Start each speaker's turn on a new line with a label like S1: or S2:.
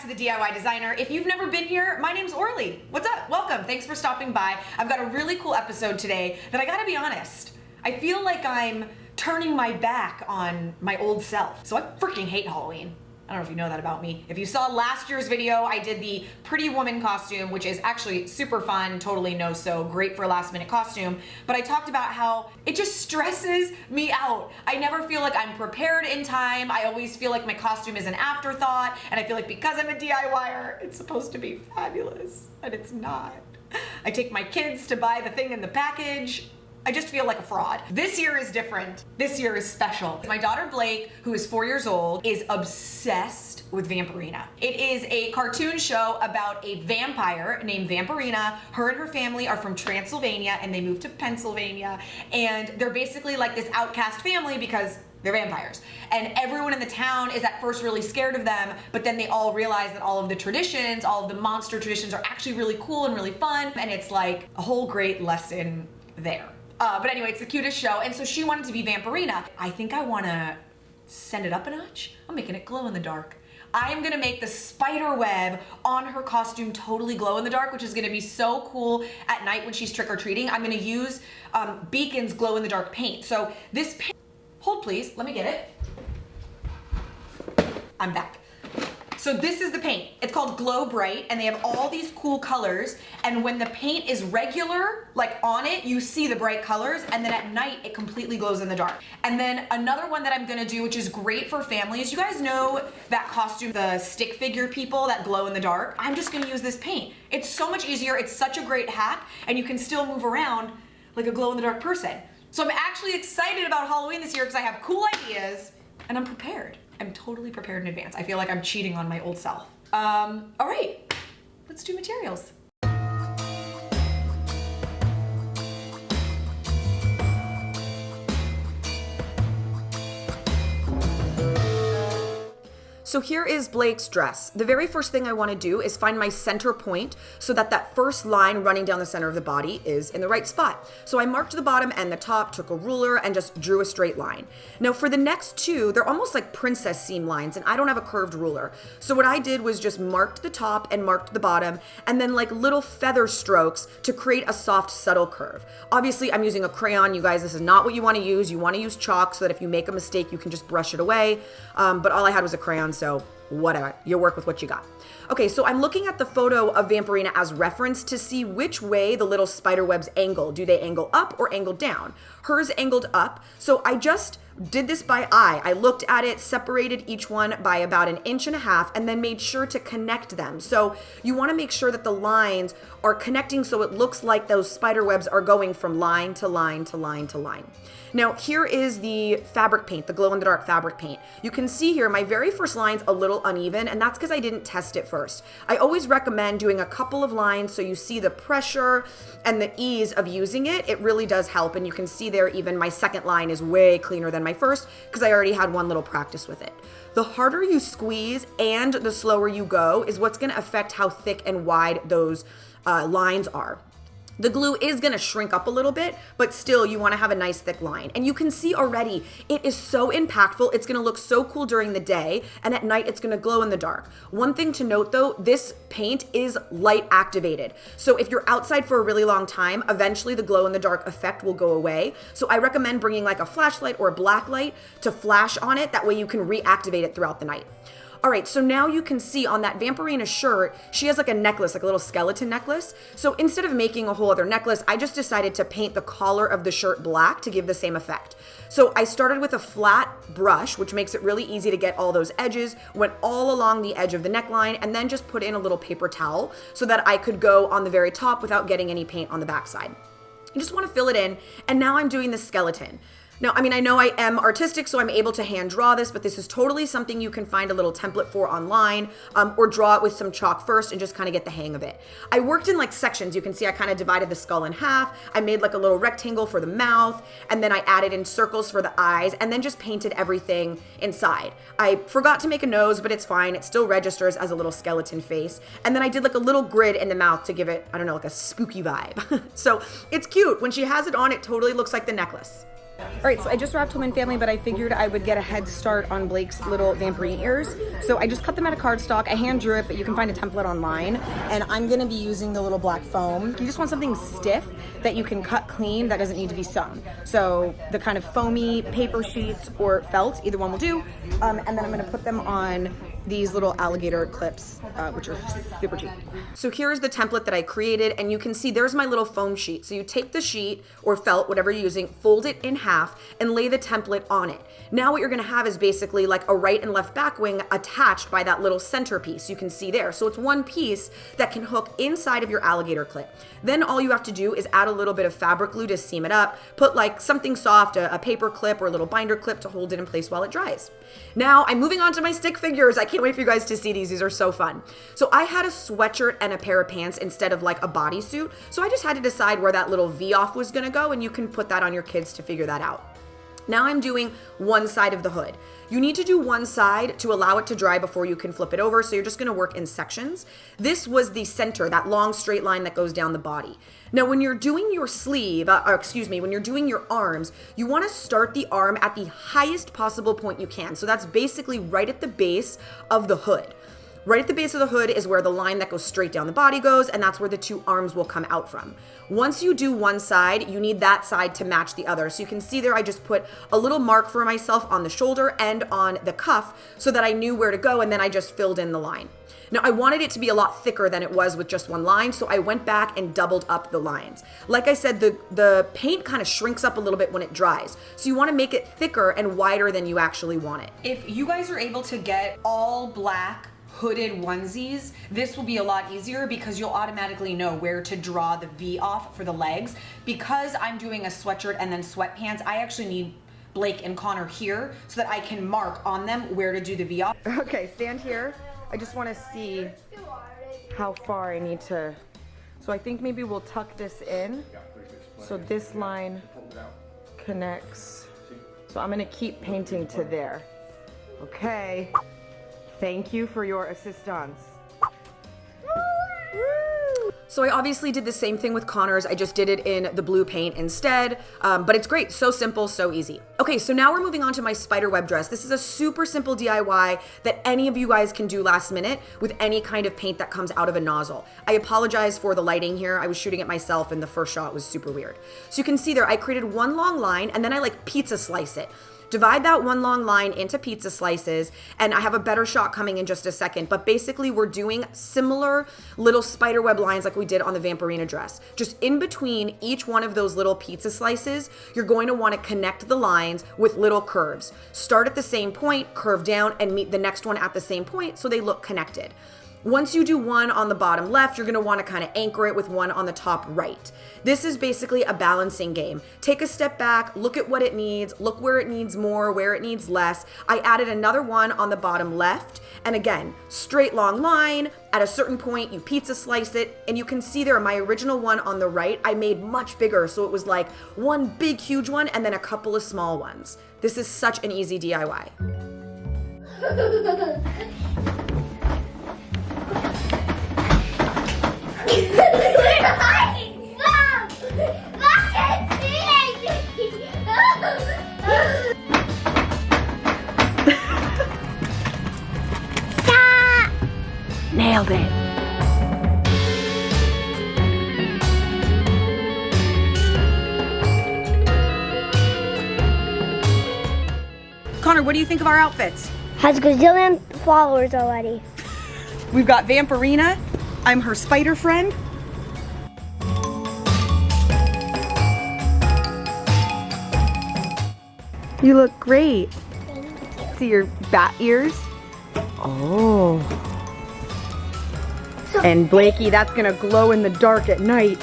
S1: to the DIY Designer. If you've never been here, my name's Orly. What's up? Welcome. Thanks for stopping by. I've got a really cool episode today that I gotta be honest, I feel like I'm turning my back on my old self. So I freaking hate Halloween. I don't know if you know that about me. If you saw last year's video, I did the Pretty Woman costume, which is actually super fun, totally no-so, great for a last minute costume. But I talked about how it just stresses me out. I never feel like I'm prepared in time. I always feel like my costume is an afterthought. And I feel like because I'm a DIYer, it's supposed to be fabulous, and it's not. I take my kids to buy the thing in the package. I just feel like a fraud. This year is different. This year is special. My daughter Blake, who is 4 years old, is obsessed with Vampirina. It is a cartoon show about a vampire named Vampirina. Her and her family are from Transylvania and they moved to Pennsylvania. And they're basically like this outcast family because they're vampires. And everyone in the town is at first really scared of them, but then they all realize that all of the traditions, all of the monster traditions are actually really cool and really fun. And it's like a whole great lesson there. But anyway, it's the cutest show. And so she wanted to be Vampirina. I think I wanna send it up a notch. I'm making it glow in the dark. I'm gonna make the spiderweb on her costume totally glow in the dark, which is gonna be so cool at night when she's trick-or-treating. I'm gonna use Beacon's glow in the dark paint. So this paint, hold please, let me get it. I'm back. So this is the paint. It's called Glow Bright, and they have all these cool colors. And when the paint is regular, like on it, you see the bright colors, and then at night, it completely glows in the dark. And then another one that I'm gonna do, which is great for families, you guys know that costume, the stick figure people that glow in the dark? I'm just gonna use this paint. It's so much easier, it's such a great hack, and you can still move around like a glow in the dark person. So I'm actually excited about Halloween this year because I have cool ideas, and I'm prepared. I'm totally prepared in advance. I feel like I'm cheating on my old self. All right, let's do materials. So here is Blake's dress. The very first thing I want to do is find my center point so that that first line running down the center of the body is in the right spot. So I marked the bottom and the top, took a ruler and just drew a straight line. Now for the next two, they're almost like princess seam lines and I don't have a curved ruler. So what I did was just marked the top and marked the bottom and then like little feather strokes to create a soft, subtle curve. Obviously I'm using a crayon, you guys, this is not what you want to use. You want to use chalk so that if you make a mistake, you can just brush it away. But all I had was a crayon, so whatever, you work with what you got. Okay, so I'm looking at the photo of Vampirina as reference to see which way the little spider webs angle. Do they angle up or angle down? Hers angled up, so I just did this by eye. I looked at it, separated each one by about 1.5 inches, and then made sure to connect them. So you want to make sure that the lines are connecting so it looks like those spider webs are going from line to line to line to line. Now here is the fabric paint, the glow in the dark fabric paint. You can see here my very first line's a little uneven, and that's because I didn't test it first. I always recommend doing a couple of lines so you see the pressure and the ease of using it. It really does help, and you can see there even my second line is way cleaner than my first because I already had one little practice with it. The harder you squeeze and the slower you go is what's gonna affect how thick and wide those lines are. The glue is gonna shrink up a little bit, but still you wanna have a nice thick line. And you can see already, it is so impactful. It's gonna look so cool during the day, and at night it's gonna glow in the dark. One thing to note though, this paint is light activated. So if you're outside for a really long time, eventually the glow in the dark effect will go away. So I recommend bringing like a flashlight or a black light to flash on it. That way you can reactivate it throughout the night. All right, so now you can see on that Vampirina shirt, she has like a necklace, like a little skeleton necklace. So instead of making a whole other necklace, I just decided to paint the collar of the shirt black to give the same effect. So I started with a flat brush, which makes it really easy to get all those edges, went all along the edge of the neckline, and then just put in a little paper towel so that I could go on the very top without getting any paint on the backside. You just wanna fill it in, and now I'm doing the skeleton. Now, I mean, I know I am artistic, so I'm able to hand draw this, but this is totally something you can find a little template for online, or draw it with some chalk first and just kind of get the hang of it. I worked in like sections. You can see I kind of divided the skull in half. I made like a little rectangle for the mouth, and then I added in circles for the eyes, and then just painted everything inside. I forgot to make a nose, but it's fine. It still registers as a little skeleton face. And then I did like a little grid in the mouth to give it, I don't know, like a spooky vibe. So it's cute. When she has it on, it totally looks like the necklace. All right, so I just wrapped Home and Family, but I figured I would get a head start on Blake's little Vampirina ears. So I just cut them out of cardstock. I hand drew it, but you can find a template online. And I'm gonna be using the little black foam. You just want something stiff that you can cut clean that doesn't need to be sewn. So the kind of foamy paper sheets or felt, either one will do. And then I'm gonna put them on these little alligator clips, which are super cheap. So here's the template that I created, and you can see there's my little foam sheet. So you take the sheet or felt, whatever you're using, fold it in half and lay the template on it. Now what you're gonna have is basically like a right and left back wing attached by that little centerpiece you can see there. So it's one piece that can hook inside of your alligator clip. Then all you have to do is add a little bit of fabric glue to seam it up, put like something soft, a paper clip or a little binder clip to hold it in place while it dries. Now I'm moving on to my stick figures. I can't wait for you guys to see these. These are so fun. So I had a sweatshirt and a pair of pants instead of like a bodysuit. So I just had to decide where that little V off was gonna go, and you can put that on your kids to figure that out. Now I'm doing one side of the hood. You need to do one side to allow it to dry before you can flip it over, so you're just gonna work in sections. This was the center, that long straight line that goes down the body. Now when you're doing your sleeve, when you're doing your arms, you wanna start the arm at the highest possible point you can. So that's basically right at the base of the hood. Right at the base of the hood is where the line that goes straight down the body goes, and that's where the two arms will come out from. Once you do one side, you need that side to match the other. So you can see there, I just put a little mark for myself on the shoulder and on the cuff so that I knew where to go, and then I just filled in the line. Now I wanted it to be a lot thicker than it was with just one line, so I went back and doubled up the lines. Like I said, the paint kind of shrinks up a little bit when it dries. So you wanna make it thicker and wider than you actually want it. If you guys are able to get all black hooded onesies, this will be a lot easier because you'll automatically know where to draw the V off for the legs. Because I'm doing a sweatshirt and then sweatpants, I actually need Blake and Connor here so that I can mark on them where to do the V off. Okay, stand here. I just want to see how far I need to. So I think maybe we'll tuck this in. So this line connects. So I'm gonna keep painting to there. Okay. Thank you for your assistance. So I obviously did the same thing with Connor's. I just did it in the blue paint instead, but it's great. So simple, so easy. Okay, so now we're moving on to my Spiderweb dress. This is a super simple DIY that any of you guys can do last minute with any kind of paint that comes out of a nozzle. I apologize for the lighting here. I was shooting it myself and the first shot was super weird. So you can see there, I created one long line and then I like pizza slice it. Divide that one long line into pizza slices, and I have a better shot coming in just a second, but basically we're doing similar little spiderweb lines like we did on the Vampirina dress. Just in between each one of those little pizza slices, you're going to want to connect the lines with little curves. Start at the same point, curve down, and meet the next one at the same point so they look connected. Once you do one on the bottom left, you're gonna wanna kind of anchor it with one on the top right. This is basically a balancing game. Take a step back, look at what it needs, look where it needs more, where it needs less. I added another one on the bottom left, and again, straight long line. At a certain point, you pizza slice it, and you can see there, my original one on the right, I made much bigger, so it was like one big, huge one, and then a couple of small ones. This is such an easy DIY.
S2: Stop! Nailed it.
S1: Connor, what do you think of our outfits?
S2: Has a gazillion followers already.
S1: We've got Vampirina. I'm her spider friend. You look great.
S2: Thank you.
S1: See your bat ears? Oh. And Blakey, that's gonna glow in the dark at night.